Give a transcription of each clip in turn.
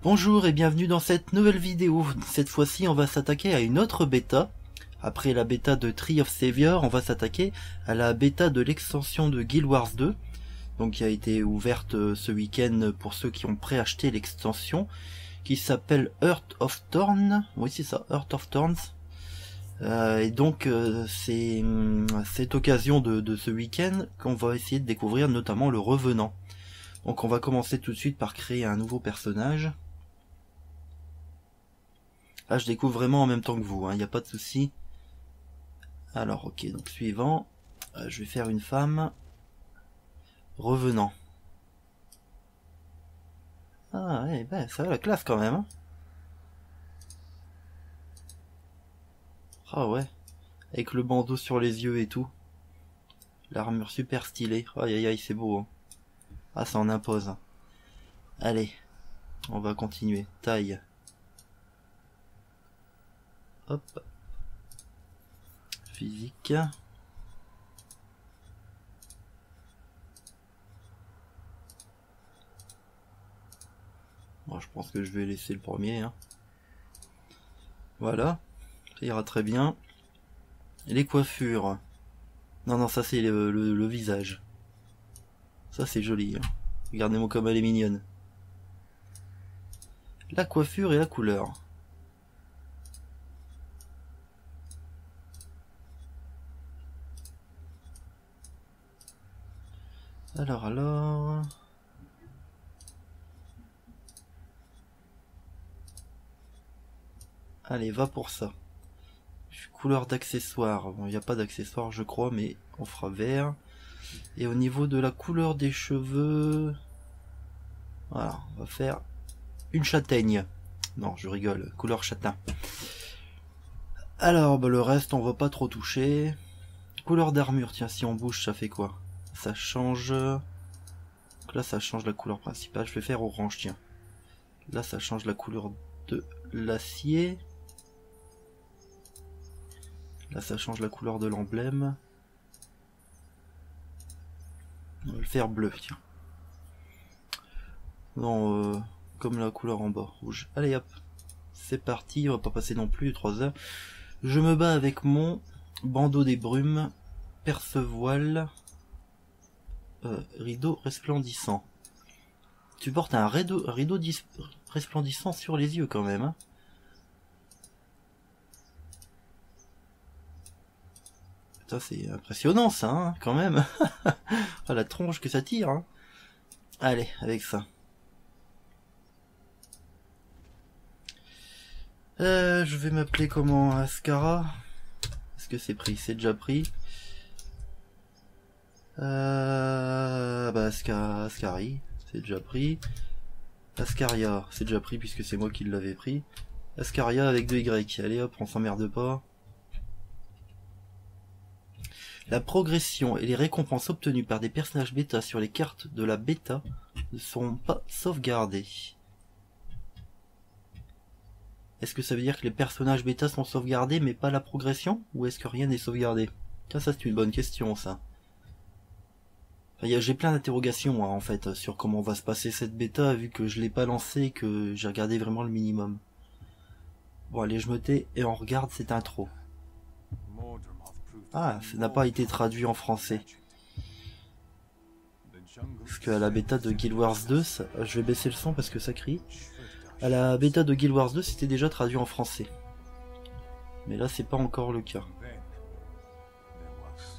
Bonjour et bienvenue dans cette nouvelle vidéo. Cette fois-ci, on va s'attaquer à une autre bêta. Après la bêta de Tree of Savior, on va s'attaquer à la bêta de l'extension de Guild Wars 2. Donc qui a été ouverte ce week-end pour ceux qui ont préacheté l'extension, qui s'appelle Heart of Thorns. Oui, c'est ça, Heart of Thorns. Et donc c'est cette occasion de ce week-end qu'on va essayer de découvrir notamment le Revenant. Donc on va commencer tout de suite par créer un nouveau personnage. Là je découvre vraiment en même temps que vous, il n'y a pas de souci. Alors ok, donc suivant, je vais faire une femme. Revenant. Ah ouais, ben ça va la classe quand même. Ah ouais, avec le bandeau sur les yeux et tout. L'armure super stylée. Aïe aïe aïe, c'est beau. Hein. Ah, ça en impose. Allez, on va continuer. Taille. Hop. Physique. Bon, je pense que je vais laisser le premier. Hein. Voilà, ça ira très bien. Et les coiffures. Non, non, ça c'est le visage. Ça c'est joli. Hein. Regardez-moi comme elle est mignonne. La coiffure et la couleur. Alors... Allez, va pour ça. Couleur d'accessoires. Bon, il n'y a pas d'accessoires, je crois, mais on fera vert. Et au niveau de la couleur des cheveux... Voilà, on va faire une châtaigne. Non, je rigole, couleur châtain. Alors, bah, le reste, on va pas trop toucher. Couleur d'armure, tiens, si on bouge, ça fait quoi? Ça change... Donc là, ça change la couleur principale. Je vais faire orange, tiens. Là, ça change la couleur de l'acier. Là, ça change la couleur de l'emblème. On va le faire bleu, tiens. Non, comme la couleur en bas, rouge. Allez, hop. C'est parti, on va pas passer non plus 3 heures. Je me bats avec mon bandeau des brumes, perce-voile, rideau resplendissant. Tu portes un rideau resplendissant sur les yeux quand même, hein. Ça c'est impressionnant ça, hein, quand même. Ah, la tronche que ça tire, hein. Allez, avec ça. Je vais m'appeler comment? Ascara? Est-ce que c'est pris? C'est déjà pris. Bah Ascari, c'est déjà pris. Ascaria, c'est déjà pris puisque c'est moi qui l'avais pris. Ascaria avec 2 Y. Allez hop, on s'emmerde pas. La progression et les récompenses obtenues par des personnages bêta sur les cartes de la bêta ne sont pas sauvegardées. Est-ce que ça veut dire que les personnages bêta sont sauvegardés mais pas la progression? Ou est-ce que rien n'est sauvegardé? Ça c'est une bonne question ça. Enfin, j'ai plein d'interrogations en fait sur comment va se passer cette bêta vu que je l'ai pas lancé et que j'ai regardé vraiment le minimum. Bon allez, je me tais et on regarde cette intro. Ah, ça n'a pas été traduit en français. Parce qu'à la bêta de Guild Wars 2, je vais baisser le son parce que ça crie. À la bêta de Guild Wars 2, c'était déjà traduit en français. Mais là, c'est pas encore le cas.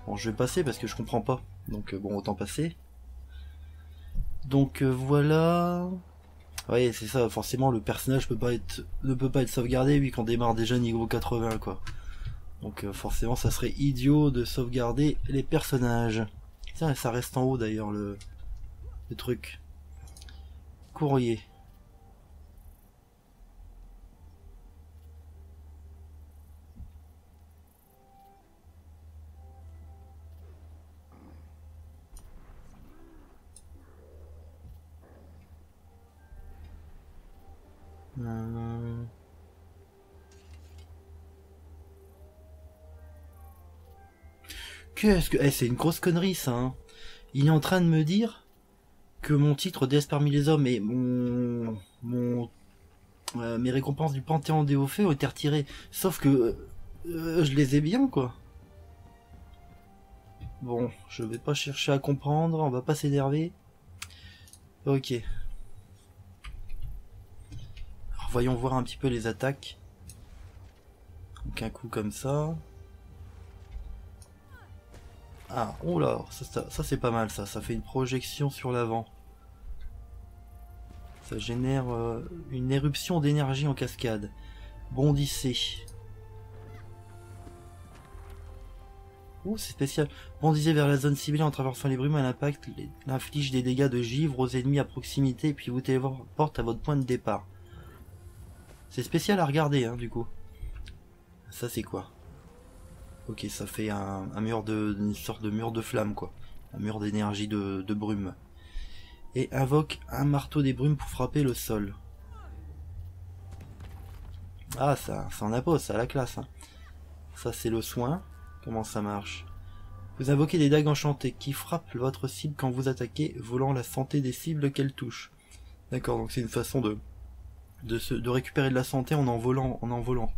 Bon, je vais passer parce que je comprends pas. Donc bon, autant passer. Donc voilà. Oui, c'est ça, forcément le personnage ne peut pas être sauvegardé vu qu'on démarre déjà niveau 80 quoi. Donc forcément ça serait idiot de sauvegarder les personnages. Tiens, ça reste en haut d'ailleurs le truc. Courrier. Qu'est-ce que... c'est une grosse connerie ça, hein. Il est en train de me dire que mon titre d'Est parmi les hommes et mon mes récompenses du Panthéon des Hauts-Feux ont été retirées. Sauf que je les ai bien, quoi. Bon, je vais pas chercher à comprendre, on va pas s'énerver. Ok. Alors, voyons voir un petit peu les attaques. Donc un coup comme ça. Ah, oh là, ça c'est pas mal ça, ça fait une projection sur l'avant. Ça génère une éruption d'énergie en cascade. Bondissez. Ouh, c'est spécial. Bondissez vers la zone ciblée en traversant les brumes à l'impact, inflige des dégâts de givre aux ennemis à proximité et puis vous téléporte à votre point de départ. C'est spécial à regarder, hein, du coup. Ça c'est quoi? Ok, ça fait un mur une sorte de mur de flamme, quoi. Un mur d'énergie de brume. Et invoque un marteau des brumes pour frapper le sol. Ah, ça en impose, ça a la classe, hein. Ça c'est le soin. Comment ça marche? Vous invoquez des dagues enchantées qui frappent votre cible quand vous attaquez, volant la santé des cibles qu'elles touchent. D'accord, donc c'est une façon de récupérer de la santé en volant.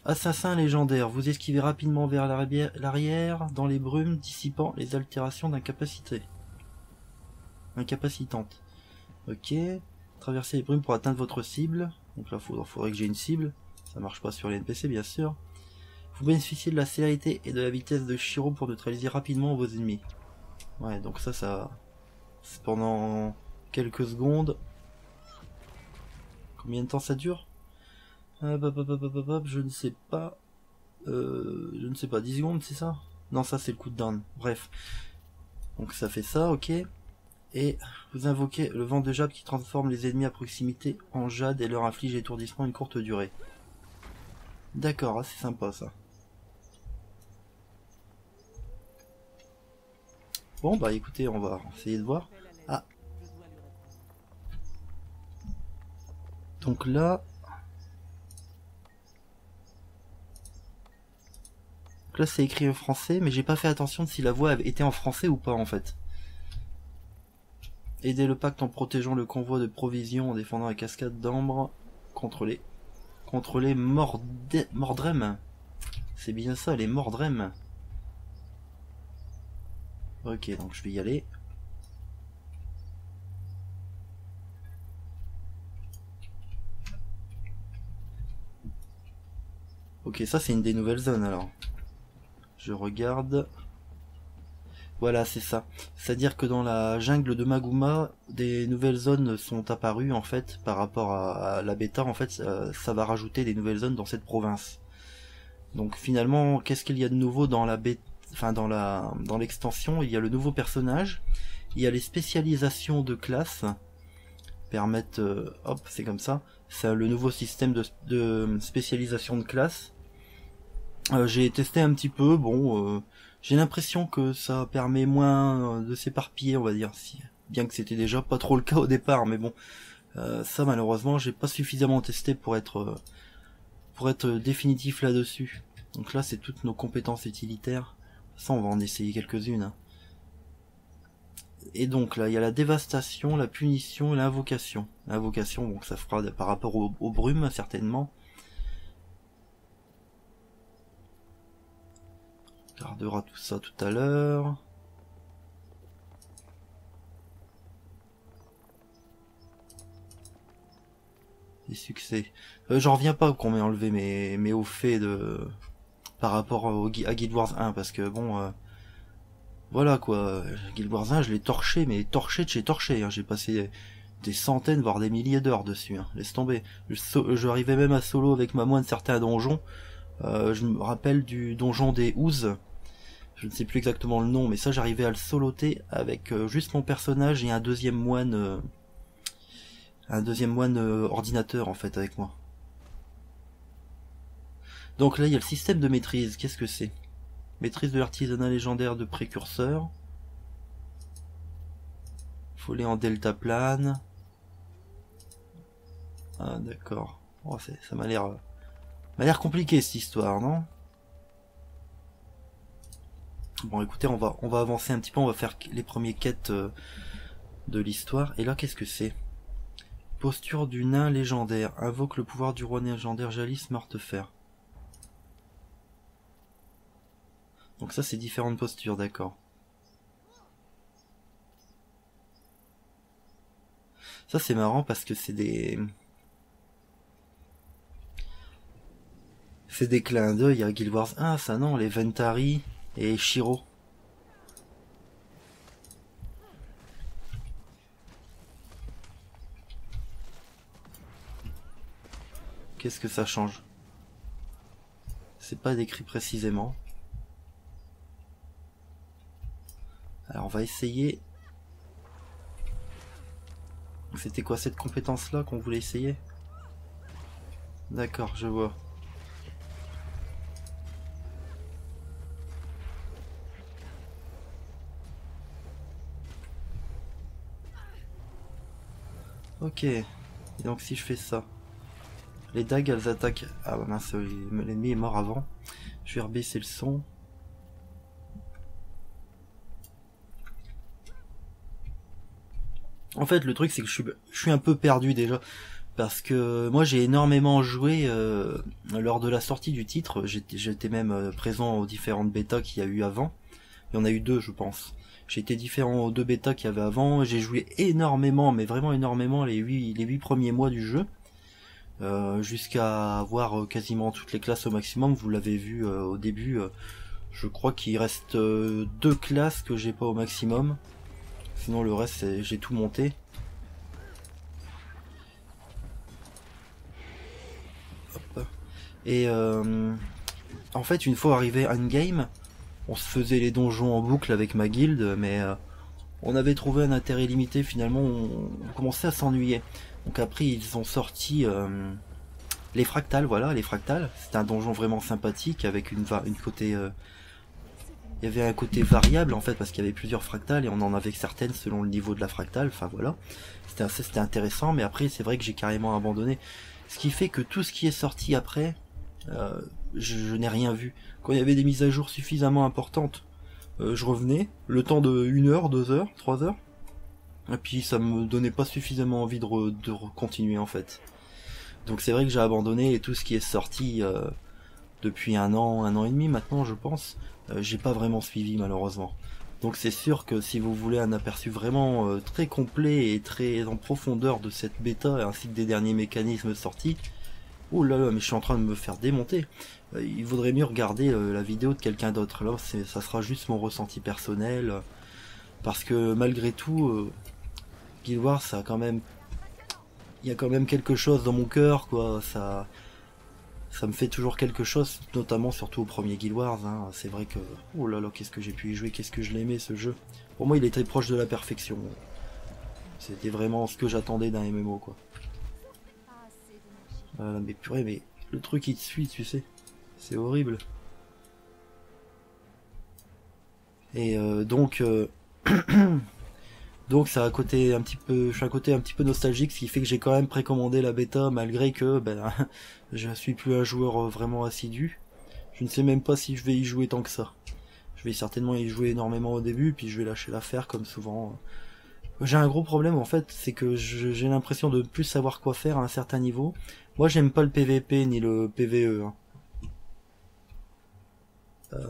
Assassin légendaire, vous esquivez rapidement vers l'arrière dans les brumes, dissipant les altérations d'incapacité. Incapacitante. Ok. Traversez les brumes pour atteindre votre cible. Donc là, faudrait que j'ai une cible. Ça marche pas sur les NPC, bien sûr. Vous bénéficiez de la célérité et de la vitesse de Shiro pour neutraliser rapidement vos ennemis. Ouais, donc ça c'est pendant quelques secondes. Combien de temps ça dure? Je ne sais pas. Je ne sais pas, 10 secondes, c'est ça? Non, ça c'est le coup de down. Bref. Donc ça fait ça, ok. Et vous invoquez le vent de jade qui transforme les ennemis à proximité en jade et leur inflige étourdissement une courte durée. D'accord, c'est sympa ça. Bon bah écoutez, on va essayer de voir. Ah. Donc là... Donc là c'est écrit en français, mais j'ai pas fait attention de si la voix était en français ou pas en fait. Aidez le pacte en protégeant le convoi de provisions, en défendant la cascade d'ambre contre les Mordrem. C'est bien ça, les Mordrem. Ok, donc je vais y aller. Ok, ça c'est une des nouvelles zones alors. Je regarde. Voilà, c'est ça. C'est-à-dire que dans la jungle de Maguma, des nouvelles zones sont apparues en fait par rapport à la bêta. En fait, ça va rajouter des nouvelles zones dans cette province. Donc finalement, qu'est-ce qu'il y a de nouveau dans la bêta, enfin dans l'extension? Il y a le nouveau personnage, il y a les spécialisations de classes permettent, hop, c'est comme ça. C'est le nouveau système de spécialisation de classe. J'ai testé un petit peu, bon, j'ai l'impression que ça permet moins de s'éparpiller, on va dire, bien que c'était déjà pas trop le cas au départ, mais bon, ça malheureusement j'ai pas suffisamment testé pour être définitif là-dessus. Donc là c'est toutes nos compétences utilitaires, ça on va en essayer quelques-unes. Hein. Et donc là il y a la dévastation, la punition et l'invocation. L'invocation, donc ça fera par rapport aux brumes certainement. On regardera tout ça tout à l'heure. Des succès. J'en reviens pas qu'on m'ait enlevé mes hauts faits par rapport à Guild Wars 1 parce que bon voilà quoi, Guild Wars 1 je l'ai torché, mais torché de chez torché, hein. J'ai passé des centaines voire des milliers d'heures dessus, hein. Laisse tomber. Je arrivais même à solo avec ma moine certains donjons. Je me rappelle du donjon des Ouzes. Je ne sais plus exactement le nom, mais ça j'arrivais à le soloter avec juste mon personnage et un deuxième moine ordinateur en fait avec moi. Donc là il y a le système de maîtrise, qu'est-ce que c'est? Maîtrise de l'artisanat légendaire de précurseur. Follet en deltaplane. Ah d'accord. Oh, ça m'a l'air compliqué cette histoire, non? Bon écoutez, on va avancer un petit peu, on va faire les premiers quêtes de l'histoire. Et là qu'est-ce que c'est? Posture du nain légendaire. Invoque le pouvoir du roi légendaire Jalis Mortefer. Donc ça c'est différentes postures, d'accord. Ça c'est marrant parce que c'est des... C'est des clins d'œil à Guild Wars 1, ça non, les Ventari et Shiro. Qu'est-ce que ça change? C'est pas décrit précisément. Alors on va essayer. C'était quoi cette compétence là qu'on voulait essayer? D'accord, je vois. Ok. Et donc si je fais ça. Les dagues elles attaquent... Ah bah mince, l'ennemi est mort avant. Je vais rebaisser le son. En fait le truc c'est que je suis un peu perdu déjà. Parce que moi j'ai énormément joué lors de la sortie du titre. J'étais même présent aux différentes bêtas qu'il y a eu avant. Il y en a eu deux je pense. J'étais différent aux deux bêtas qu'il y avait avant. J'ai joué énormément, mais vraiment énormément les 8 premiers mois du jeu. Jusqu'à avoir quasiment toutes les classes au maximum. Vous l'avez vu au début. Je crois qu'il reste 2 classes que j'ai pas au maximum. Sinon le reste j'ai tout monté. Hop. Et en fait une fois arrivé en game, on se faisait les donjons en boucle avec ma guilde, mais on avait trouvé un intérêt limité finalement, on commençait à s'ennuyer. Donc après ils ont sorti les fractales, voilà, les fractales. C'était un donjon vraiment sympathique avec une côté... il y avait un côté variable en fait parce qu'il y avait plusieurs fractales et on en avait certaines selon le niveau de la fractale, enfin voilà. C'était intéressant, mais après c'est vrai que j'ai carrément abandonné. Ce qui fait que tout ce qui est sorti après, je n'ai rien vu. Quand il y avait des mises à jour suffisamment importantes, je revenais, le temps de 1 heure, 2 heures, 3 heures, et puis ça me donnait pas suffisamment envie de continuer en fait. Donc c'est vrai que j'ai abandonné et tout ce qui est sorti depuis un an et demi maintenant je pense, j'ai pas vraiment suivi malheureusement. Donc c'est sûr que si vous voulez un aperçu vraiment très complet et très en profondeur de cette bêta ainsi que des derniers mécanismes sortis, oh là là mais je suis en train de me faire démonter. Il vaudrait mieux regarder la vidéo de quelqu'un d'autre. Là ça sera juste mon ressenti personnel. Parce que malgré tout, Guild Wars ça a quand même... Il y a quand même quelque chose dans mon cœur quoi. Ça me fait toujours quelque chose, notamment surtout au premier Guild Wars, hein. C'est vrai que... Oh là là, qu'est-ce que j'ai pu y jouer, qu'est-ce que je l'aimais ce jeu. Pour moi il était proche de la perfection. C'était vraiment ce que j'attendais d'un MMO quoi. Mais purée, mais le truc il te suit, tu sais. C'est horrible. Et donc... Donc ça a un côté un petit peu, je suis un côté un petit peu nostalgique, ce qui fait que j'ai quand même précommandé la bêta malgré que ben je suis plus un joueur vraiment assidu. Je ne sais même pas si je vais y jouer tant que ça. Je vais certainement y jouer énormément au début, puis je vais lâcher l'affaire comme souvent. J'ai un gros problème en fait, c'est que j'ai l'impression de plus savoir quoi faire à un certain niveau. Moi j'aime pas le PVP ni le PVE. Hein.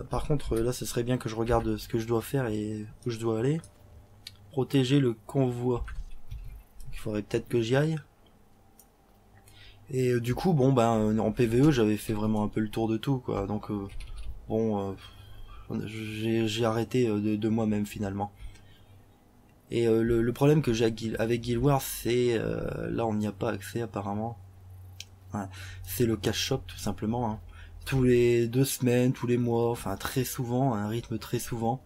Par contre là ce serait bien que je regarde ce que je dois faire et où je dois aller. Protéger le convoi. Il faudrait peut-être que j'y aille. Et du coup, bon, ben, en PVE, j'avais fait vraiment un peu le tour de tout, quoi. Donc, bon, j'ai arrêté de moi-même, finalement. Et le problème que j'ai avec Guild Wars, c'est... là, on n'y a pas accès, apparemment. Ouais, c'est le cash shop, tout simplement. Hein. Tous les 2 semaines, tous les mois, enfin, très souvent, à un rythme très souvent.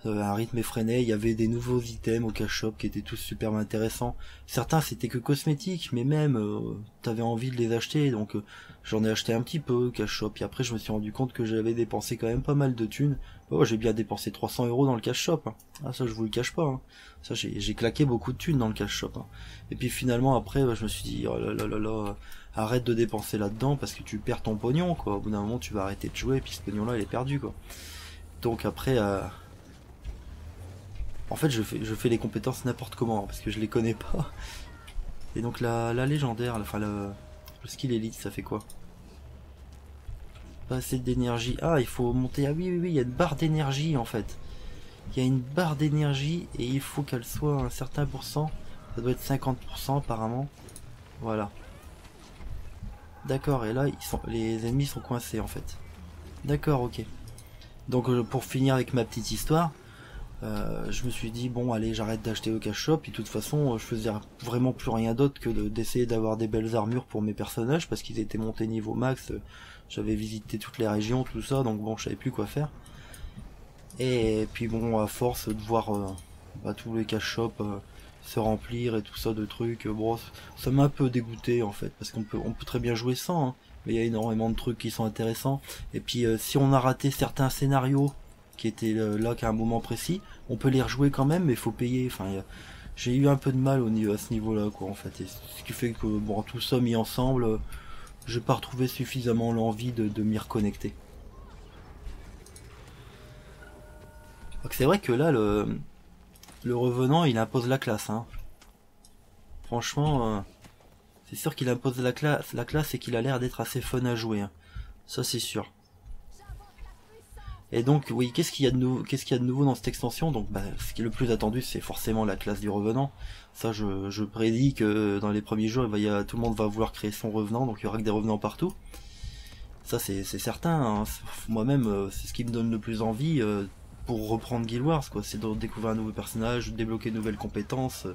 Un rythme effréné, il y avait des nouveaux items au cash shop qui étaient tous super intéressants. Certains c'était que cosmétiques, mais même t'avais envie de les acheter, donc j'en ai acheté un petit peu cash shop. Et après je me suis rendu compte que j'avais dépensé quand même pas mal de thunes. Oh, j'ai bien dépensé 300 € dans le cash shop. Hein. Ah ça je vous le cache pas. Hein. Ça j'ai claqué beaucoup de thunes dans le cash shop. Hein. Et puis finalement après je me suis dit oh là là là là, arrête de dépenser là-dedans parce que tu perds ton pognon quoi. Au bout d'un moment tu vas arrêter de jouer et puis ce pognon là il est perdu quoi. Donc après en fait, je fais les compétences n'importe comment, parce que je les connais pas. Et donc la légendaire, enfin le skill élite, ça fait quoi? Pas assez d'énergie. Ah, il faut monter. Ah oui, oui, oui, il y a une barre d'énergie en fait. Il y a une barre d'énergie et il faut qu'elle soit un certain pourcent. Ça doit être 50% apparemment. Voilà. D'accord, et là, les ennemis sont coincés en fait. D'accord, ok. Donc pour finir avec ma petite histoire, je me suis dit bon allez j'arrête d'acheter au cash shop et de toute façon je faisais vraiment plus rien d'autre que d'essayer d'avoir des belles armures pour mes personnages parce qu'ils étaient montés niveau max, j'avais visité toutes les régions tout ça donc bon je savais plus quoi faire. Et puis bon à force de voir tous les cash shops se remplir et tout ça de trucs, bon ça m'a un peu dégoûté en fait parce on peut très bien jouer sans hein, mais il y a énormément de trucs qui sont intéressants et puis si on a raté certains scénarios qui étaient là qu'à un moment précis, on peut les rejouer quand même mais il faut payer, enfin j'ai eu un peu de mal à ce niveau là quoi en fait et ce qui fait que bon tout ça mis ensemble j'ai pas retrouvé suffisamment l'envie de m'y reconnecter. Donc c'est vrai que là le revenant il impose la classe hein. Franchement c'est sûr qu'il impose la classe et qu'il a l'air d'être assez fun à jouer hein. Ça c'est sûr. Et donc oui, qu'est-ce qu'il y a de nouveau dans cette extension? Donc ce qui est le plus attendu c'est forcément la classe du revenant. Ça je prédis que dans les premiers jours tout le monde va vouloir créer son revenant, donc il y aura que des revenants partout. Ça c'est certain, hein. Moi-même c'est ce qui me donne le plus envie pour reprendre Guild Wars quoi, c'est de découvrir un nouveau personnage, débloquer de nouvelles compétences,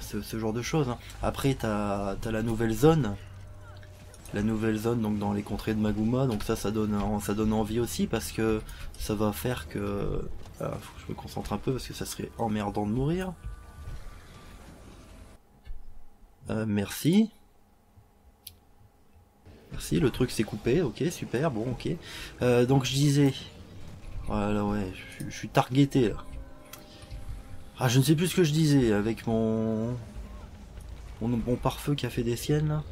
ce genre de choses. Hein. Après t'as la nouvelle zone. La nouvelle zone donc dans les contrées de Maguma, donc ça donne envie aussi parce que ça va faire que faut que je me concentre un peu parce que ça serait emmerdant de mourir. Merci, le truc s'est coupé, ok super, bon ok. Donc je disais, voilà ouais, je suis targeté là. Ah je ne sais plus ce que je disais avec mon pare-feu qui a fait des siennes là.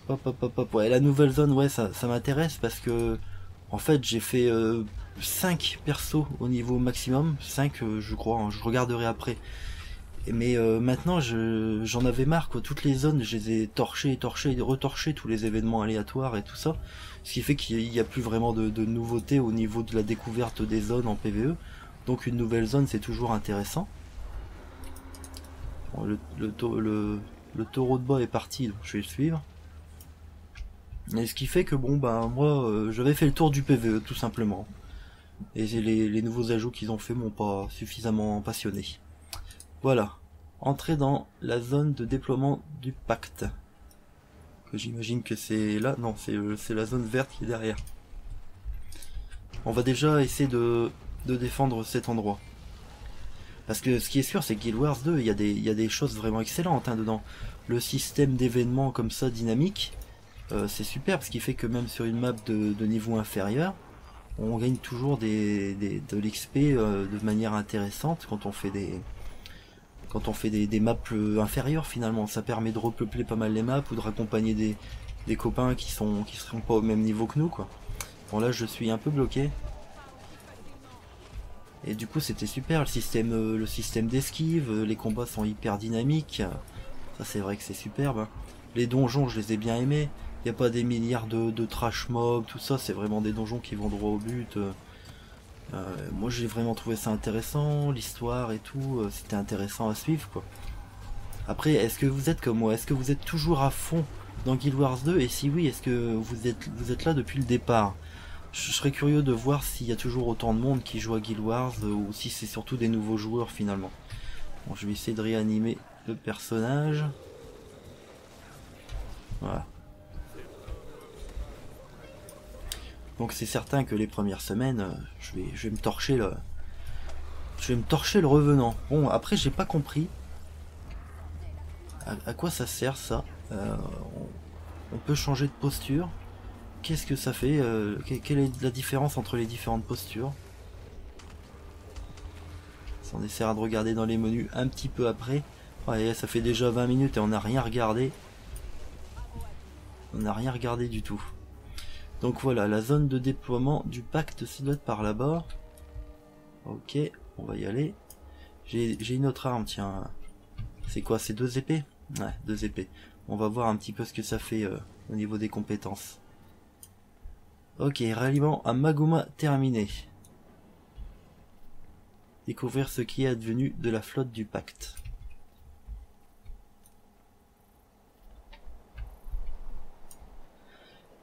Hop. Ouais, la nouvelle zone, ouais, ça m'intéresse parce que en fait j'ai fait 5 persos au niveau maximum, 5 je crois, hein, je regarderai après. Mais maintenant j'en avais marre quoi, toutes les zones je les ai torchées, retorchées, tous les événements aléatoires et tout ça. Ce qui fait qu'il n'y a plus vraiment de nouveautés au niveau de la découverte des zones en PvE. Donc une nouvelle zone c'est toujours intéressant. Bon, le taureau de bas est parti, donc je vais le suivre. Et ce qui fait que bon bah moi j'avais fait le tour du PvE tout simplement. Et les nouveaux ajouts qu'ils ont fait m'ont pas suffisamment passionné. Voilà. Entrer dans la zone de déploiement du pacte. Que j'imagine que c'est là. Non, c'est la zone verte qui est derrière. On va déjà essayer de défendre cet endroit. Parce que ce qui est sûr c'est que Guild Wars 2 il y a des choses vraiment excellentes hein, dedans. Le système d'événements comme ça dynamique. C'est super parce qu'il fait que même sur une map de niveau inférieur, on gagne toujours de l'XP de manière intéressante quand on fait des maps inférieures finalement. Ça permet de repeupler pas mal les maps ou de raccompagner des copains qui seront pas au même niveau que nous quoi. Bon là je suis un peu bloqué. Et du coup c'était super le système d'esquive, les combats sont hyper dynamiques. Ça c'est vrai que c'est superbe. Les donjons je les ai bien aimés. Il n'y a pas des milliards de trash mobs, tout ça, c'est vraiment des donjons qui vont droit au but. Moi j'ai vraiment trouvé ça intéressant, l'histoire et tout, c'était intéressant à suivre quoi. Après, est-ce que vous êtes comme moi? Est-ce que vous êtes toujours à fond dans Guild Wars 2? Et si oui, est-ce que vous êtes là depuis le départ? Je serais curieux de voir s'il y a toujours autant de monde qui joue à Guild Wars ou si c'est surtout des nouveaux joueurs finalement. Bon, je vais essayer de réanimer le personnage. Voilà. Donc c'est certain que les premières semaines, je vais me torcher le revenant. Bon après j'ai pas compris à quoi ça sert ça. On peut changer de posture. Qu'est-ce que ça fait quelle est la différence entre les différentes postures? On essaiera de regarder dans les menus un petit peu après. Ouais, ça fait déjà 20 minutes et on n'a rien regardé. On n'a rien regardé du tout. Donc voilà, la zone de déploiement du pacte, ça doit être par là-bas. Ok, on va y aller. J'ai une autre arme, tiens. C'est quoi, c'est 2 épées? Ouais, 2 épées. On va voir un petit peu ce que ça fait au niveau des compétences. Ok, ralliement à Maguma terminé. Découvrir ce qui est advenu de la flotte du pacte.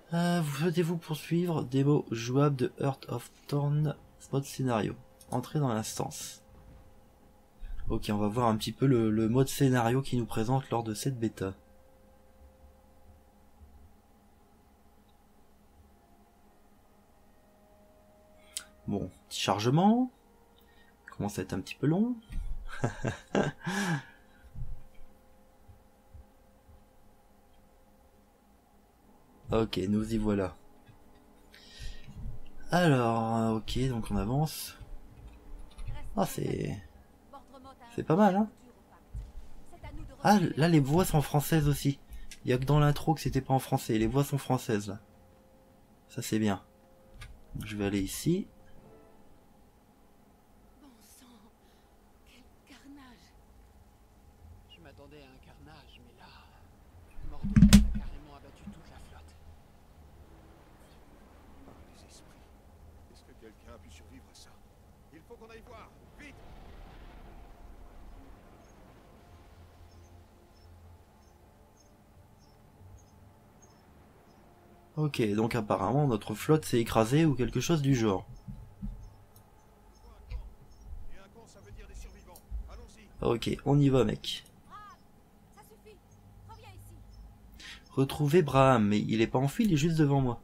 Souhaitez-vous poursuivre démo jouable de Heart of Thorn mode scénario. Entrez dans l'instance. Ok, on va voir un petit peu le mode scénario qui nous présente lors de cette bêta. Bon, petit chargement. Commence à être un petit peu long. Ok, nous y voilà. Alors, ok, donc on avance. Ah, c'est pas mal, hein. Ah, là, les voix sont françaises aussi. Il y a que dans l'intro que c'était pas en français. Les voix sont françaises, là. Ça, c'est bien. Donc, je vais aller ici. Bon sang, quel carnage! Je m'attendais à un carnage, mais là, Mordred a carrément abattu toute la flotte. Par les esprits. Est-ce que quelqu'un a pu survivre à ça? Il faut qu'on aille voir. Vite! Ok, donc apparemment notre flotte s'est écrasée ou quelque chose du genre. Et un camp, ça veut dire des survivants. Allons-y. Ok, on y va, mec. Ça suffit, reviens ici. Retrouver Braham, mais il est pas enfui, il est juste devant moi.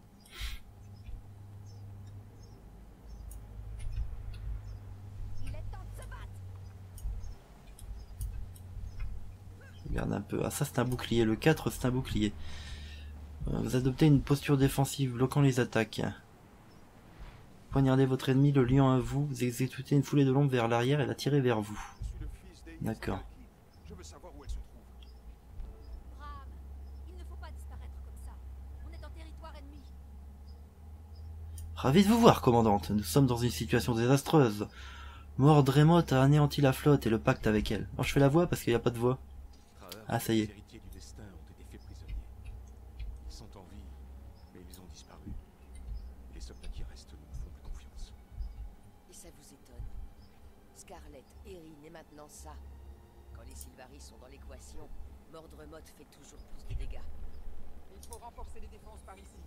Il est temps de se battre. Regarde un peu. Ah, ça c'est un bouclier. Le 4 c'est un bouclier. Vous adoptez une posture défensive, bloquant les attaques. Poignardez votre ennemi, le liant à vous. Vous exécutez une foulée de l'ombre vers l'arrière et la tirez vers vous. Je suis le fils d'Aegis D'accord. Kalki. Je veux savoir où elle se trouve. Bram, il ne faut pas disparaître comme ça. On est en territoire ennemi. Ravi de vous voir, commandante. Nous sommes dans une situation désastreuse. Mordred a anéanti la flotte et le pacte avec elle. Alors je fais la voix parce qu'il n'y a pas de voix. Ah, ça y est. Les héritiers du destin ont été faits prisonniers. Ils sont en vie, mais ils ont disparu. Les soldats qui restent ne me font plus confiance. Et ça vous étonne. Scarlett, Erin et maintenant ça. Quand les Sylvaris sont dans l'équation, Mordred fait toujours plus de dégâts. Il faut renforcer les défenses par ici.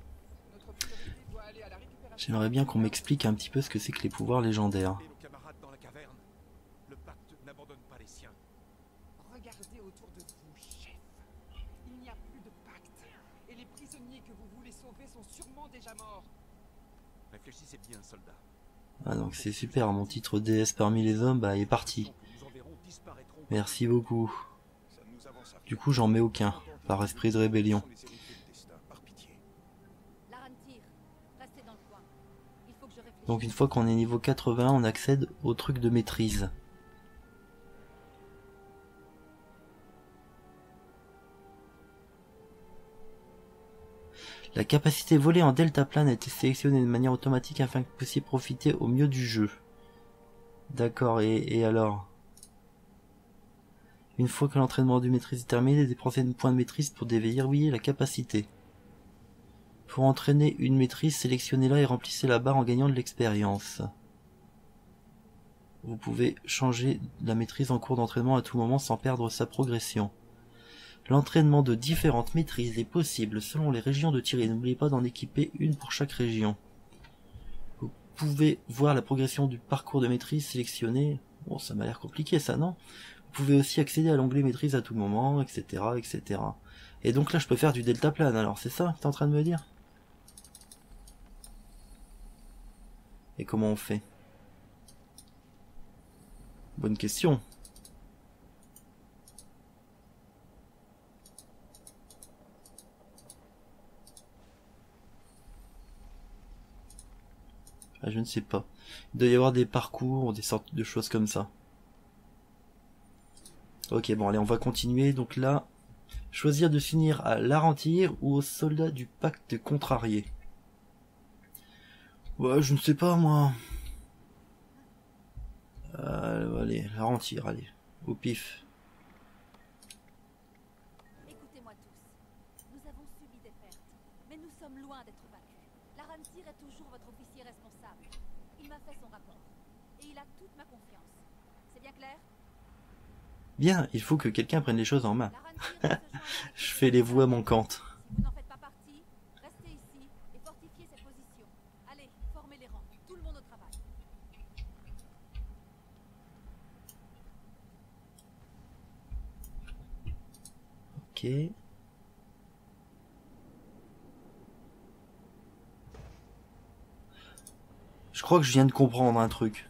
Notre priorité doit aller à la récupération. J'aimerais bien qu'on m'explique un petit peu ce que c'est que les pouvoirs légendaires. Et nos camarades dans la caverne. Le pacte n'abandonne pas les siens. Regardez autour de vous, chef. Il n'y a plus de pacte. Et les prisonniers que vous voulez sauver sont sûrement déjà morts. Réfléchissez bien, soldats. Ah donc c'est super, mon titre déesse parmi les hommes bah est parti. Nous enverrons disparaîtront. Merci beaucoup. Ça ne nous avance à Du rien. coup j'en mets aucun, par esprit de rébellion. Ce sont les héritiers du destin, par pitié. Larantir, restez dans le coin. Il faut que je réfléchisse. Donc une fois qu'on est niveau 80, on accède au truc de maîtrise. La capacité volée en deltaplane a été sélectionnée de manière automatique afin que vous puissiez profiter au mieux du jeu. D'accord, et alors? Une fois que l'entraînement de maîtrise est terminé, dépensez un point de maîtrise pour déverrouiller la capacité. Pour entraîner une maîtrise, sélectionnez-la et remplissez la barre en gagnant de l'expérience. Vous pouvez changer la maîtrise en cours d'entraînement à tout moment sans perdre sa progression. L'entraînement de différentes maîtrises est possible selon les régions de tir et n'oubliez pas d'en équiper une pour chaque région. Vous pouvez voir la progression du parcours de maîtrise sélectionné. Bon, ça m'a l'air compliqué ça, non? Vous pouvez aussi accéder à l'onglet maîtrise à tout moment, etc., etc. Et donc là, je peux faire du deltaplane, alors c'est ça que t'es en train de me dire? Et comment on fait? Bonne question. Ah, je ne sais pas. Il doit y avoir des parcours, des sortes de choses comme ça. Ok, bon, allez, on va continuer. Donc là, choisir de s'unir à Larantir ou aux soldats du pacte contrarié. Ouais, je ne sais pas, moi. Allez, Larantir, allez. Au pif. Larantir est toujours votre officier responsable. Il m'a fait son rapport. Et il a toute ma confiance. C'est bien clair? Bien, il faut que quelqu'un prenne les choses en main. Larantir va se joindre à Je fais les voix manquantes. Si vous n'en faites pas partie, restez ici et fortifiez cette position. Allez, formez les rangs. Tout le monde au travail. Ok. Je crois que je viens de comprendre un truc.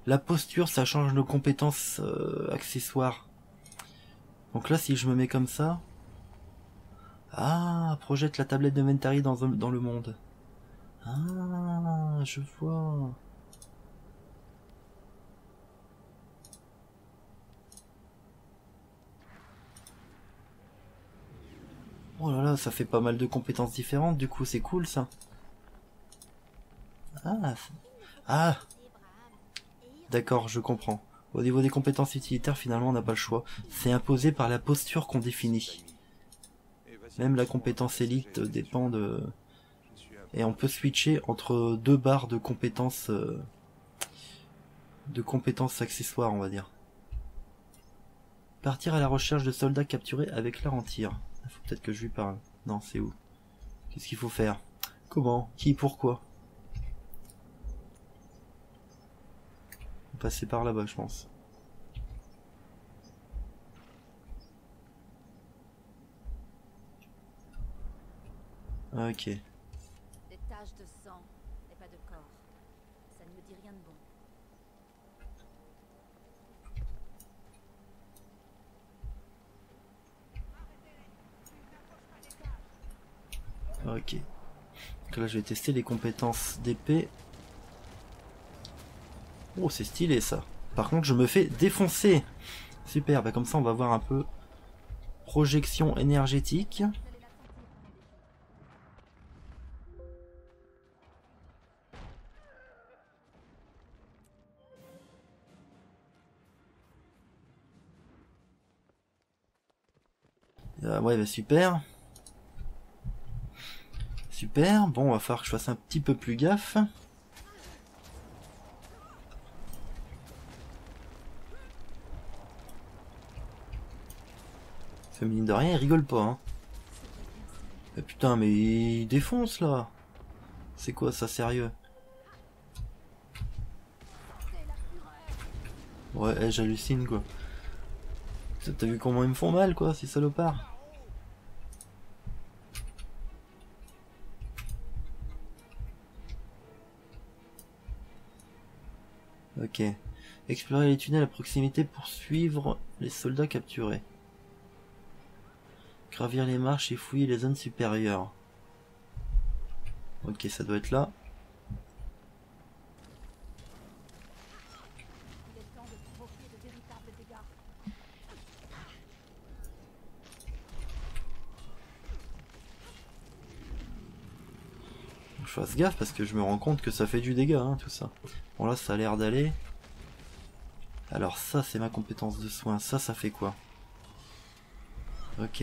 La posture, ça change nos compétences accessoires. Donc là, si je me mets comme ça... Ah, projette la tablette d'inventaire dans le monde. Ah, je vois. Oh là là, ça fait pas mal de compétences différentes, du coup, c'est cool ça. Ah, ah. D'accord, je comprends. Au niveau des compétences utilitaires, finalement, on n'a pas le choix. C'est imposé par la posture qu'on définit. Même la compétence élite dépend de... Et on peut switcher entre deux barres de compétences accessoires, on va dire. Partir à la recherche de soldats capturés avec Larantir. Il faut peut-être que je lui parle. Non, c'est où? Qu'est-ce qu'il faut faire? Comment? Qui? Pourquoi? Passer par là-bas, je pense. Ok. Des taches de sang et pas de corps. Ça ne me dit rien de bon. Ok. Donc là, je vais tester les compétences d'épée. Oh, c'est stylé ça. Par contre, je me fais défoncer. Super, bah comme ça, on va voir un peu projection énergétique. Ouais, bah super. Super. Bon, va falloir que je fasse un petit peu plus gaffe. Mine de rien, il rigole pas, hein. Mais putain, mais il défonce, là. C'est quoi, ça, sérieux? Ouais, j'hallucine, quoi. T'as vu comment ils me font mal, quoi, ces salopards? Ok. Explorer les tunnels à proximité pour suivre les soldats capturés. Gravir les marches et fouiller les zones supérieures. Ok, ça doit être là. Il est temps de provoquer de véritables dégâts. Je fasse gaffe parce que je me rends compte que ça fait du dégât, hein, tout ça. Bon là, ça a l'air d'aller. Alors ça, c'est ma compétence de soin. Ça fait quoi? Ok.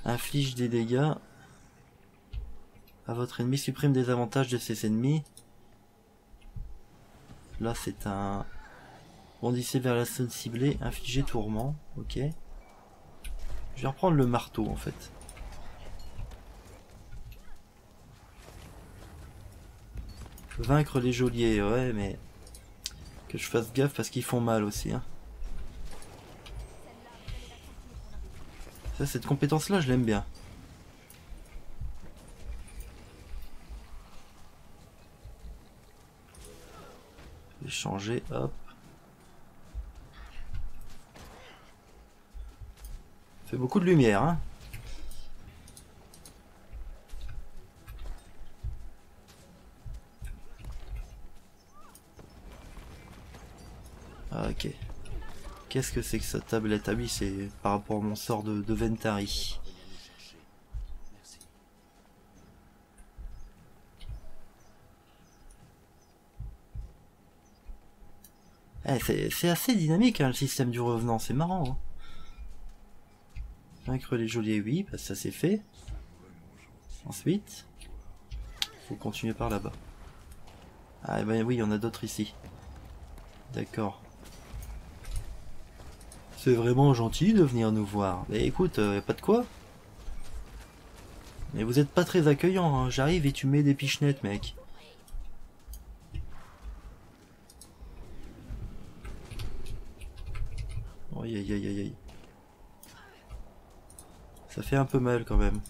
Inflige des dégâts à votre ennemi, supprime des avantages de ses ennemis. Là, c'est un... Bondissez vers la zone ciblée, infliger tourment. Ok. Je vais reprendre le marteau, en fait. Vaincre les geôliers, ouais, mais... Que je fasse gaffe parce qu'ils font mal aussi, hein. Ça, cette compétence-là, je l'aime bien. Je vais changer, hop. Ça fait beaucoup de lumière, hein. Ok. Qu'est-ce que c'est que cette tablette? Ah oui, c'est par rapport à mon sort de Ventari. C'est assez dynamique, hein, le système du revenant, c'est marrant. Hein. Vaincre les geôliers, oui, bah ça c'est fait. Ensuite... Faut continuer par là-bas. Ah ben oui, il y en a d'autres ici. D'accord. C'est vraiment gentil de venir nous voir. Mais écoute, pas de quoi. Mais vous êtes pas très accueillant, hein. J'arrive et tu mets des pichenettes, mec. Aïe aïe aïe aïe aïe. Ça fait un peu mal quand même.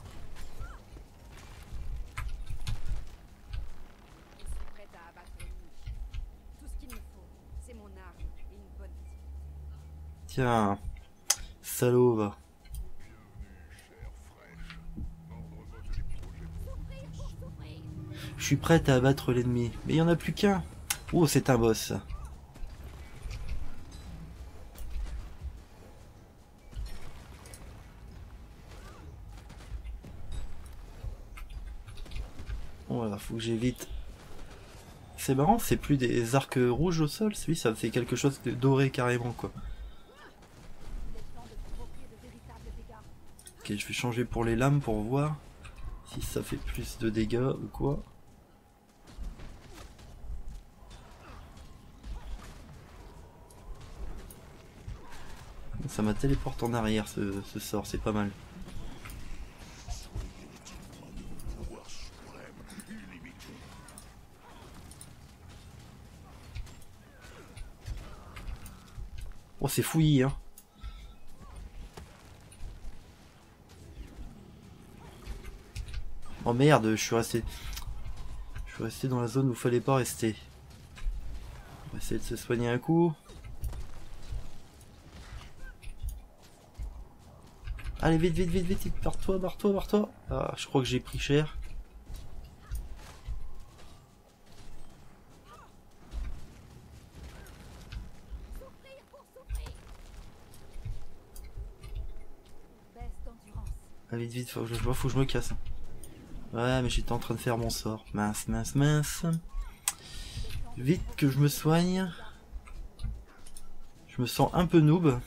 Je suis prête à abattre l'ennemi. Tout ce qu'il me faut, c'est mon arme et une bonne visibilité. Tiens, salaud va. Je suis prête à abattre l'ennemi, mais il y en a plus qu'un. Oh, c'est un boss. Voilà, faut que j'évite. C'est marrant, c'est plus des arcs rouges au sol, celui ça fait quelque chose de doré carrément quoi. Il est temps de provoquer de véritables dégâts. Ok, je vais changer pour les lames pour voir si ça fait plus de dégâts ou quoi. Ça m'a téléporté en arrière ce sort, c'est pas mal. Oh, c'est fouillis, hein. Oh merde, je suis resté dans la zone où fallait pas rester. On va essayer de se soigner un coup. Allez, vite, vite, vite, vite, barre-toi, barre-toi, barre-toi. Ah, je crois que j'ai pris cher. Baisse d'endurance. Ah, vite, vite, faut que je me casse. Ouais, mais j'étais en train de faire mon sort. Mince, mince, mince. Vite que je me soigne. Je me sens un peu noob.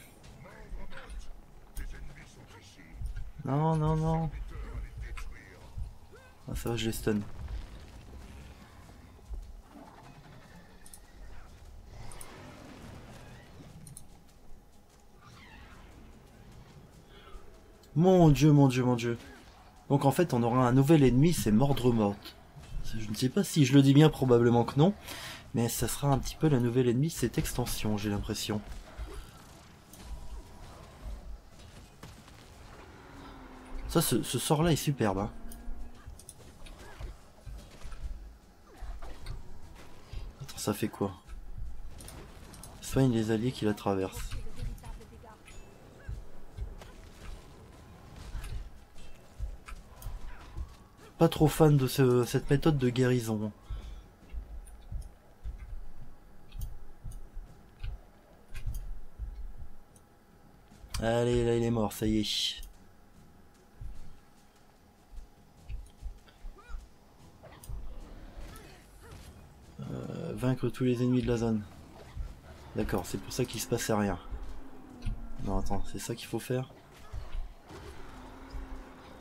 Non, non, non. Ah, ça va, je les stun. Mon dieu, mon dieu, mon dieu. Donc en fait, on aura un nouvel ennemi, c'est Mordre Morte. Je ne sais pas si je le dis bien, probablement que non. Mais ça sera un petit peu le nouvel ennemi de cette extension, j'ai l'impression. Ça, ce sort-là est superbe, hein. Attends, ça fait quoi? Soigne les alliés qui la traversent. Pas trop fan de cette méthode de guérison. Allez, là il est mort, ça y est. Vaincre tous les ennemis de la zone. D'accord, c'est pour ça qu'il se passait rien. Non, attends, c'est ça qu'il faut faire.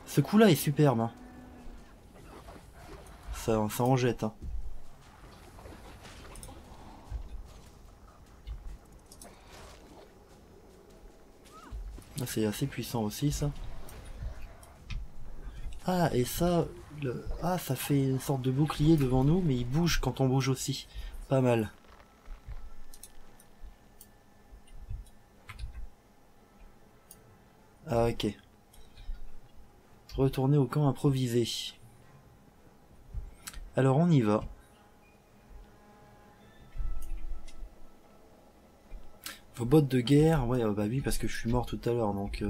Ce coup-là est superbe, hein. Ça en jette, hein. Là, c'est assez puissant aussi, ça. Ah, et ça... Ah, ça fait une sorte de bouclier devant nous, mais il bouge quand on bouge aussi. Pas mal. Ah, ok. Retourner au camp improvisé. Alors, on y va. Vos bottes de guerre, ouais, bah oui, parce que je suis mort tout à l'heure, donc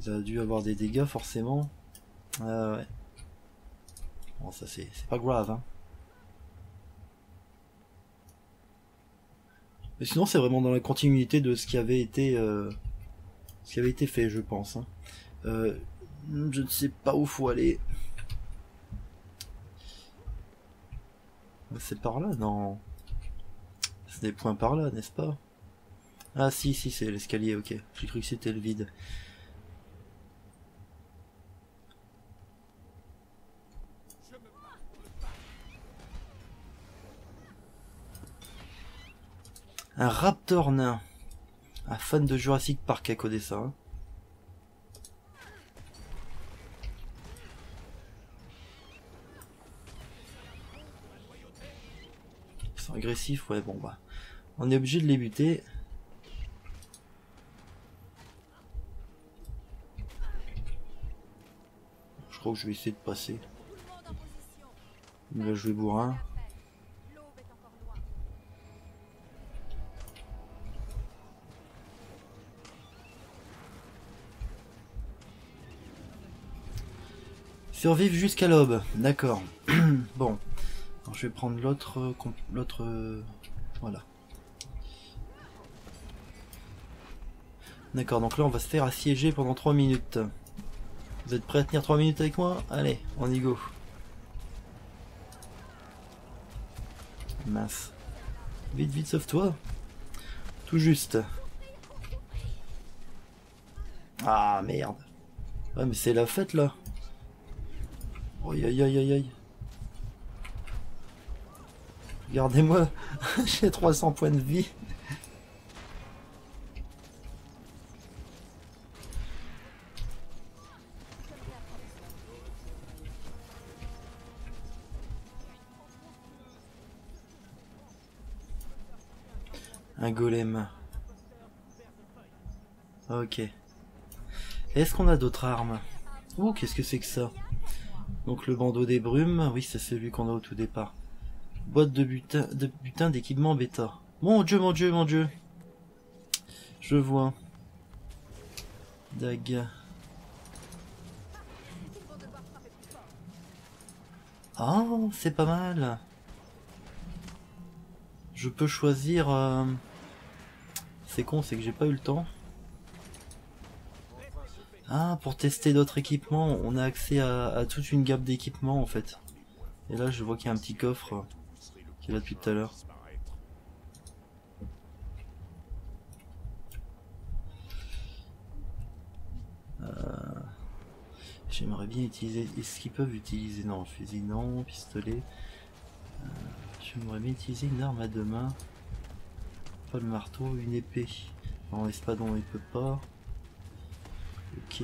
ça a dû avoir des dégâts forcément. Ouais. Bon, ça c'est pas grave, hein. Mais sinon, c'est vraiment dans la continuité de ce qui avait été fait, je pense. Hein. Je ne sais pas où faut aller. C'est par là, non? Ce n'est point par là, n'est-ce pas? Ah si, si, c'est l'escalier, ok. J'ai cru que c'était le vide. Un raptor nain. Un fan de Jurassic Park a codé ça. Hein. Ils sont agressifs, ouais, bon bah. On est obligé de les buter. Je crois que je vais essayer de passer. Il va jouer bourrin. Survivre jusqu'à l'aube, d'accord. Bon, alors, je vais prendre l'autre, voilà. D'accord, donc là on va se faire assiéger pendant 3 minutes. Vous êtes prêts à tenir 3 minutes avec moi? Allez, on y go. Mince. Vite, vite, sauve-toi. Tout juste. Ah, merde. Ouais, mais c'est la fête, là. Aïe, aïe, aïe, aïe, aïe. Regardez-moi. J'ai 300 points de vie. Un golem. Ok. Est-ce qu'on a d'autres armes? Oh, qu'est-ce que c'est que ça? Donc le bandeau des brumes, oui c'est celui qu'on a au tout départ. Boîte de butin d'équipement bêta. Mon dieu, mon dieu, mon dieu. Je vois. Dag. Ah, c'est pas mal. Je peux choisir... C'est con, c'est que j'ai pas eu le temps. Ah, pour tester d'autres équipements, on a accès à toute une gamme d'équipements en fait. Et là, je vois qu'il y a un petit coffre qui est là depuis tout à l'heure. J'aimerais bien utiliser... Est-ce qu'ils peuvent utiliser... Non, fusil non, pistolet. J'aimerais bien utiliser une arme à deux mains. Pas le marteau, une épée. Non, l'espadon il peut pas. Ok.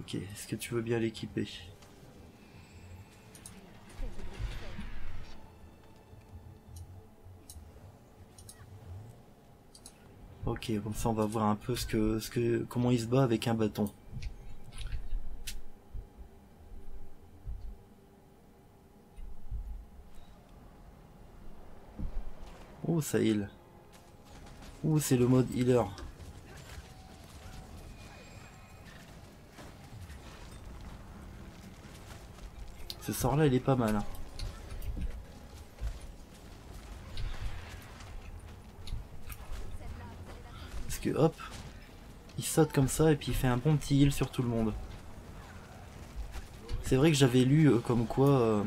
Ok, est-ce que tu veux bien l'équiper? Ok, comme ça on va voir un peu comment il se bat avec un bâton. Oh, ça heal. Oh, c'est le mode healer. Ce sort là il est pas mal. Hein. Parce que hop, il saute comme ça et puis il fait un bon petit heal sur tout le monde. C'est vrai que j'avais lu comme quoi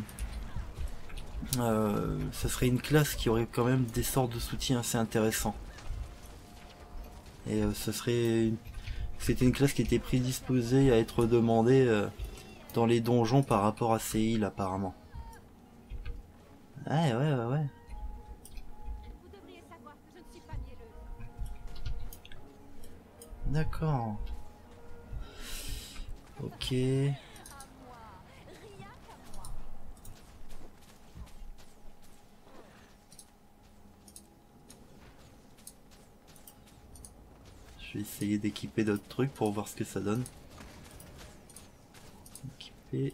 ça serait une classe qui aurait quand même des sorts de soutien assez intéressants. Et c'était une classe qui était prédisposée à être demandée dans les donjons par rapport à ces îles apparemment. Ouais. Vous devriez savoir que je ne suis pas mielleuse. D'accord. Ok. Je vais essayer d'équiper d'autres trucs pour voir ce que ça donne. Équiper.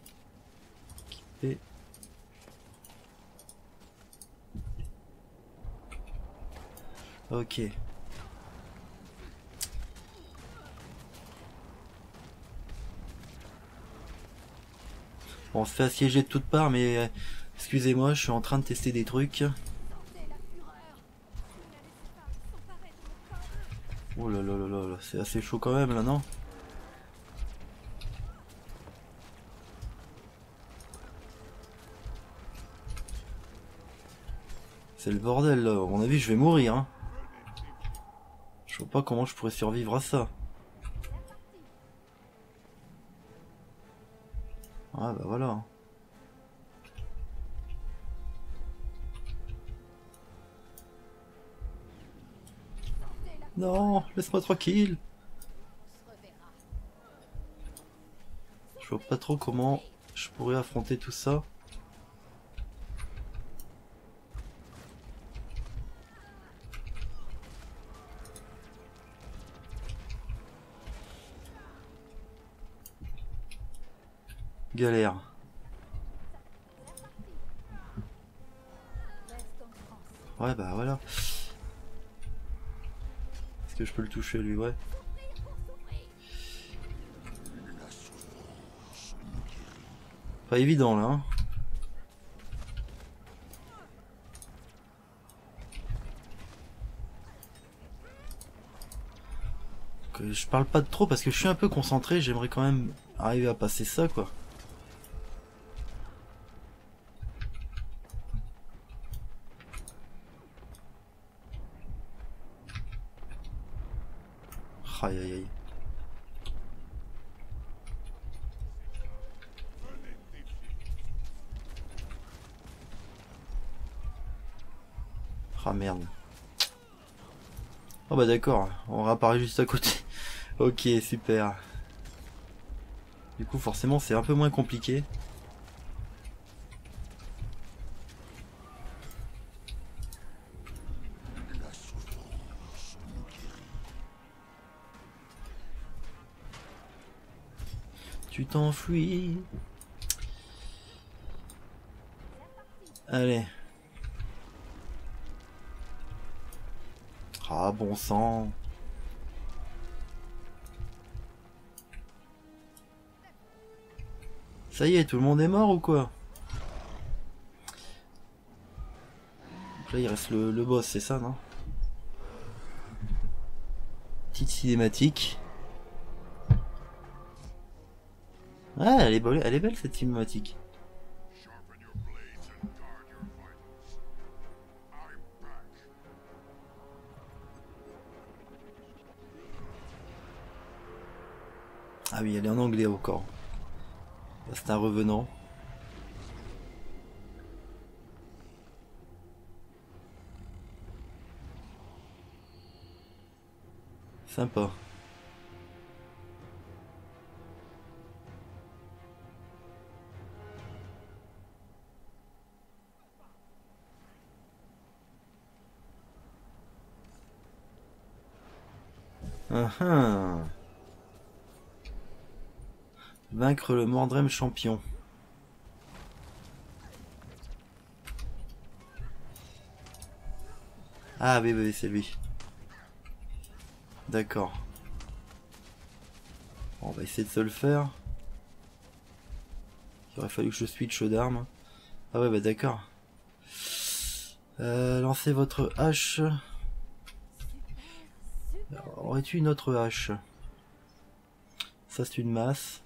Ok. Bon, on se fait assiéger de toutes parts, mais excusez-moi, je suis en train de tester des trucs. Oh là là là là, c'est assez chaud quand même là, non? C'est le bordel là, à mon avis je vais mourir hein. Je vois pas comment je pourrais survivre à ça. Ah bah voilà. Non, laisse-moi tranquille. On se reverra. Je vois pas trop comment je pourrais affronter tout ça. Galère. Reste en France. Ouais bah voilà. Est-ce que je peux le toucher lui? Ouais. Pas évident là. Hein. Que je parle pas de trop parce que je suis un peu concentré. J'aimerais quand même arriver à passer ça quoi. Aïe aïe aïe. Ah merde. Oh bah d'accord, on réapparaît juste à côté. Ok, super. Du coup forcément c'est un peu moins compliqué. Tu t'enfuis. Allez. Ah bon sang. Ça y est, tout le monde est mort ou quoi? Donc là il reste le boss, c'est ça, non? Petite cinématique. Ah, elle est belle cette cinématique. Ah oui, elle est en anglais encore. C'est un revenant. Sympa. Vaincre le Mordrem champion. Ah oui, oui, c'est lui. D'accord. Bon, on va essayer de se le faire. Il aurait fallu que je switch d'armes. Ah ouais, bah d'accord. Lancez votre hache. Aurais-tu une autre hache? Ça c'est une masse.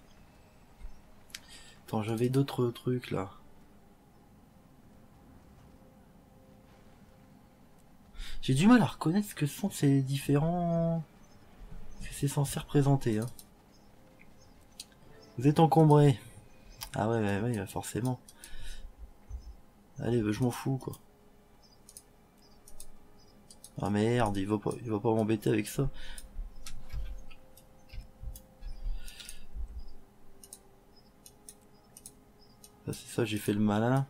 Attends, j'avais d'autres trucs là. J'ai du mal à reconnaître ce que sont ces différents... ce que c'est censé représenter. Hein. Vous êtes encombré. Ah ouais, forcément. Allez, bah, je m'en fous quoi. Ah merde, il va pas m'embêter avec ça. Ah, c'est ça, j'ai fait le malin.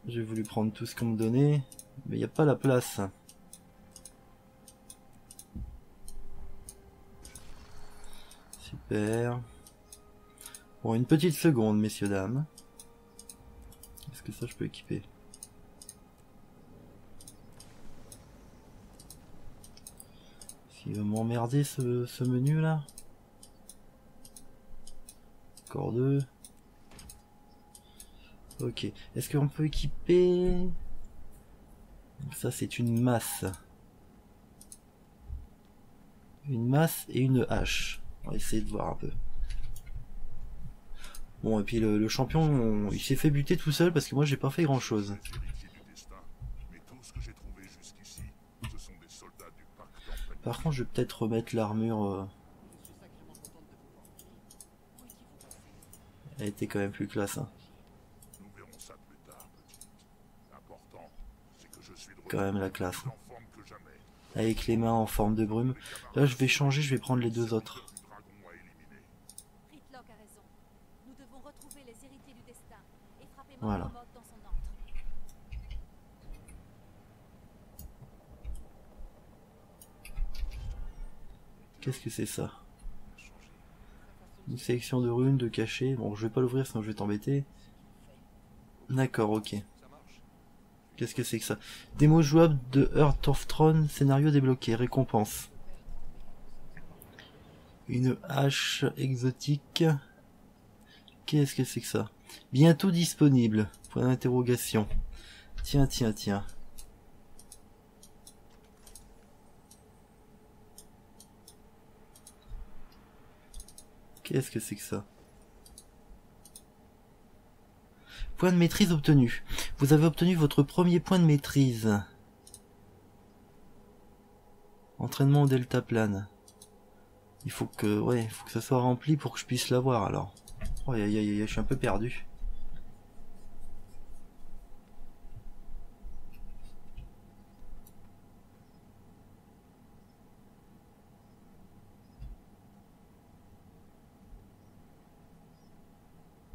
J'ai voulu prendre tout ce qu'on me donnait, mais il n'y a pas la place. Super. Bon, une petite seconde, messieurs, dames. Est-ce que ça, je peux équiper? Il va m'emmerder ce menu là. Encore deux. Ok. Est-ce qu'on peut équiper... Ça c'est une masse. Une masse et une hache. On va essayer de voir un peu. Bon et puis le champion, il s'est fait buter tout seul parce que moi j'ai pas fait grand chose. Par contre je vais peut-être remettre l'armure... Elle était quand même plus classe. Hein. Nous verrons ça plus tard, petite. L'important, c'est que je suis de Quand même la classe. plus en forme que jamais. Avec les mains en forme de brume. Là, je vais changer, je vais prendre les deux autres. Du dragon à éliminer. Ritlock a raison. Nous devons retrouver les héritiers du destin et frapper Voilà. Mordremod dans son antre. Qu'est-ce que c'est ça? Une sélection de runes, de cachets. Bon, je vais pas l'ouvrir sinon je vais t'embêter. D'accord, ok. Qu'est-ce que c'est que ça? Démo jouable de Heart of Throne, scénario débloqué, récompense. Une hache exotique. Qu'est-ce que c'est que ça? Bientôt disponible. Point d'interrogation. Tiens, tiens, tiens. Qu'est-ce que c'est que ça? Point de maîtrise obtenu. Vous avez obtenu votre premier point de maîtrise. Entraînement au deltaplane. Il faut que, ouais, il faut que ça soit rempli pour que je puisse l'avoir alors. Oh, aïe, aïe, aïe, je suis un peu perdu.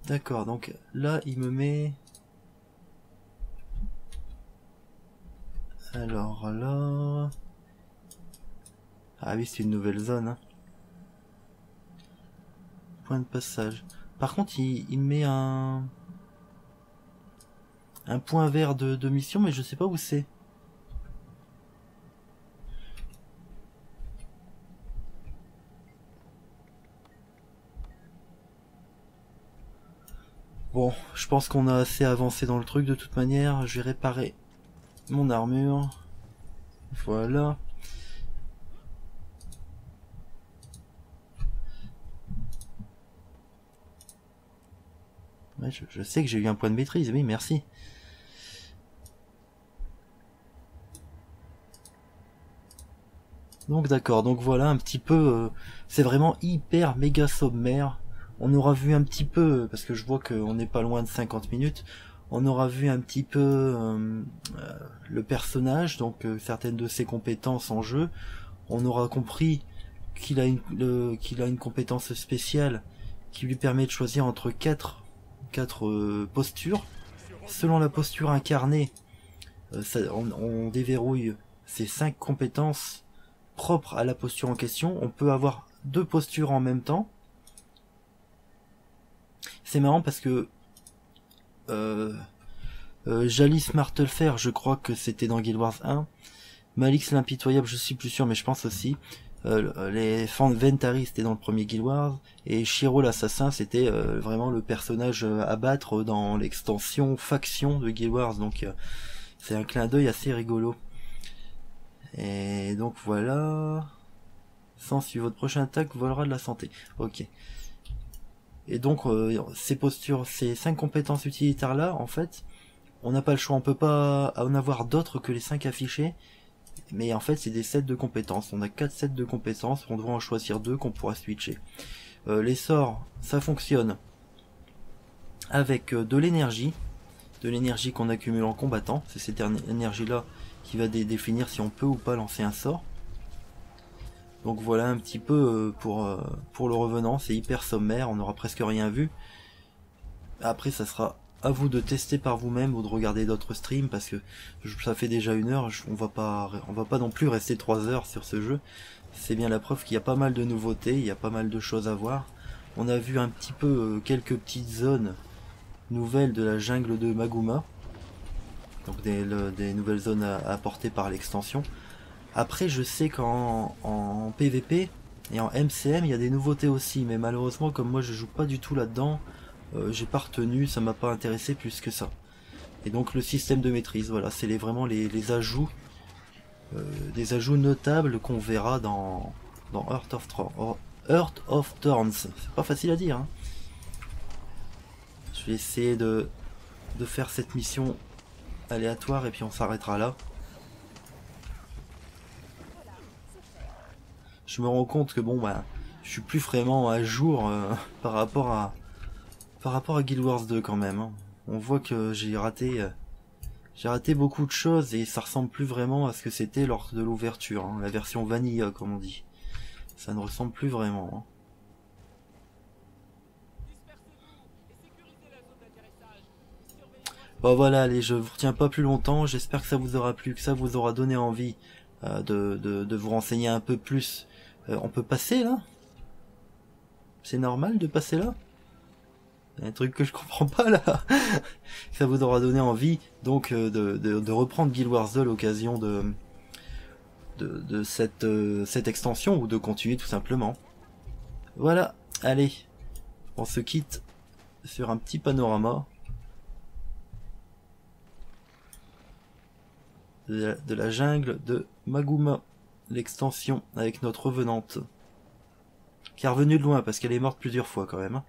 D'accord, donc là il me met... Alors là... Ah oui, c'est une nouvelle zone. Hein. Point de passage. Par contre, il me met un point vert de mission, mais je sais pas où c'est. Bon, je pense qu'on a assez avancé dans le truc de toute manière. Je vais réparer mon armure. Voilà. Ouais, je sais que j'ai eu un point de maîtrise, oui, merci. Donc d'accord, donc voilà un petit peu, c'est vraiment hyper méga sommaire. On aura vu un petit peu, parce que je vois qu'on n'est pas loin de 50 minutes, on aura vu un petit peu le personnage, donc certaines de ses compétences en jeu. On aura compris qu'il a une compétence spéciale qui lui permet de choisir entre quatre postures. Selon la posture incarnée, on déverrouille ces 5 compétences propres à la posture en question. On peut avoir 2 postures en même temps. C'est marrant parce que Jalis Martelfer, je crois que c'était dans Guild Wars 1. Malix l'impitoyable, je suis plus sûr, mais je pense aussi. Les Ventari, c'était dans le premier Guild Wars. Et Shiro l'assassin, c'était vraiment le personnage à battre dans l'extension faction de Guild Wars. Donc c'est un clin d'œil assez rigolo. Et donc voilà. Sans suivre votre prochaine attaque volera de la santé. Ok. Et donc ces postures, ces 5 compétences utilitaires là, en fait, on n'a pas le choix, on peut pas en avoir d'autres que les 5 affichés. Mais en fait c'est des sets de compétences, on a 4 sets de compétences, on devra en choisir 2 qu'on pourra switcher. Les sorts, ça fonctionne avec de l'énergie qu'on accumule en combattant, c'est cette énergie là qui va définir si on peut ou pas lancer un sort. Donc voilà un petit peu pour le revenant, c'est hyper sommaire, on n'aura presque rien vu. Après ça sera à vous de tester par vous-même ou de regarder d'autres streams parce que ça fait déjà 1 heure, on va pas non plus rester 3 heures sur ce jeu. C'est bien la preuve qu'il y a pas mal de nouveautés, il y a pas mal de choses à voir. On a vu un petit peu quelques petites zones nouvelles de la jungle de Maguma. Donc des nouvelles zones apportées par l'extension. Après je sais qu'en PVP et en MCM il y a des nouveautés aussi, mais malheureusement comme moi je joue pas du tout là-dedans, j'ai pas retenu, ça m'a pas intéressé plus que ça. Et donc le système de maîtrise, voilà, c'est vraiment les ajouts, des ajouts notables qu'on verra dans Heart of Thorns. C'est pas facile à dire. Hein. Je vais essayer de faire cette mission aléatoire et puis on s'arrêtera là. Je me rends compte que bon bah je suis plus vraiment à jour par rapport par rapport à Guild Wars 2 quand même. Hein. On voit que j'ai raté beaucoup de choses et ça ressemble plus vraiment à ce que c'était lors de l'ouverture, hein, la version vanilla comme on dit. Ça ne ressemble plus vraiment. Hein. Bon voilà, allez, je vous retiens pas plus longtemps, j'espère que ça vous aura plu, que ça vous aura donné envie de vous renseigner un peu plus. On peut passer là? C'est normal de passer là? Il y a un truc que je comprends pas là. Ça vous aura donné envie donc de reprendre Guild Wars 2 à l'occasion de cette extension ou de continuer tout simplement. Voilà, allez, on se quitte sur un petit panorama de la jungle de Maguma, l'extension avec notre revenante qui est revenue de loin parce qu'elle est morte plusieurs fois quand même.